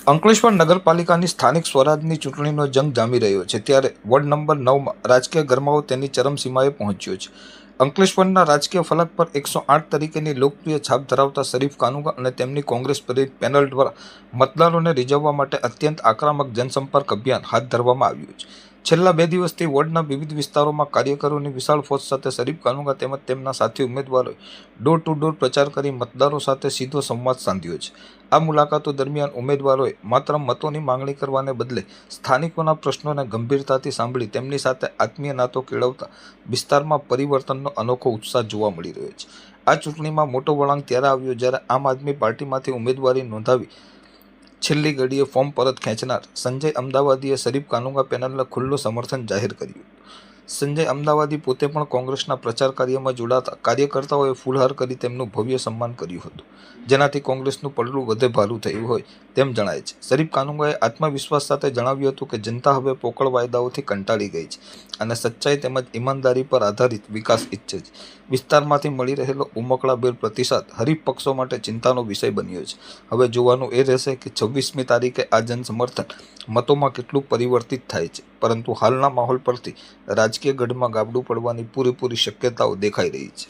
અંકલેશ્વર નગરપાલિકાની સ્થાનિક સ્વરાજની ચૂંટણીનો જંગ જામી રહ્યો છે, ત્યારે વોર્ડ નંબર 9માં રાજકીય ગરમાવો તેની ચરમસીમાએ પહોંચ્યો છે. અંકલેશ્વરના રાજકીય ફલક પર 108 તરીકેની લોકપ્રિય છાપ ધરાવતા શરીફ કાનુગા અને તેમની કોંગ્રેસ પ્રેરિત પેનલ દ્વારા મતદારોને રીઝવવા માટે અત્યંત આક્રમક જનસંપર્ક અભિયાન હાથ ધરવામાં આવ્યું છે. છેલ્લા 2 દિવસથી વોર્ડના વિવિધ વિસ્તારોમાં કાર્યકરોની વિશાળ ફોજ સાથે શરીફ કાનુગા તેમજ તેમના સાથી ઉમેદવારોએ ડોર ટુ ડોર પ્રચાર કરી મતદારો સાથે સીધો સંવાદ સાધ્યો છે. આ મુલાકાતો દરમિયાન ઉમેદવારોએ માત્ર મતોની માંગણી કરવાને બદલે સ્થાનિકોના પ્રશ્નોને ગંભીરતાથી સાંભળી તેમની સાથે આત્મીય નાતો કેળવતા વિસ્તારમાં પરિવર્તનનો અનોખો ઉત્સાહ જોવા મળી રહ્યો છે. આ ચૂંટણીમાં મોટો વળાંક ત્યારે આવ્યો જ્યારે આમ આદમી પાર્ટીમાંથી ઉમેદવારી નોંધાવી છેલ્લી ઘડીએ ફોર્મ પરત ખેંચનાર સંજય અમદાવાદીએ શરીફ કાનુગા પેનલને ખુલ્લું સમર્થન જાહેર કર્યું. સંજય અમદાવાદી પોતે પણ કોંગ્રેસના પ્રચાર કાર્યમાં જોડાતા કાર્યકર્તાઓએ ફૂલહાર કરી તેમનું ભવ્ય સન્માન કર્યું હતું, જેનાથી કોંગ્રેસનું પડલું વધે ભારું થયું હોય તેમ જણાય છે. શરીફ કાનુગાએ આત્મવિશ્વાસ સાથે જણાવ્યું હતું કે જનતા હવે પોકળ વાયદાઓથી કંટાળી ગઈ છે અને સચ્ચાઈ તેમજ ઈમાનદારી પર આધારિત વિકાસ ઈચ્છે છે. વિસ્તારમાંથી મળી રહેલો ઉમકળાભેર પ્રતિસાદ હરીફ પક્ષો માટે ચિંતાનો વિષય બન્યો છે. હવે જોવાનું એ રહેશે કે 26મી તારીખે આ જનસમર્થન મતોમાં કેટલું પરિવર્તિત થાય છે, પરંતુ હાલના માહોલ પરથી રાજકીય ગઢમાં ગાબડું પડવાની પૂરેપૂરી શક્યતાઓ દેખાઈ રહી છે.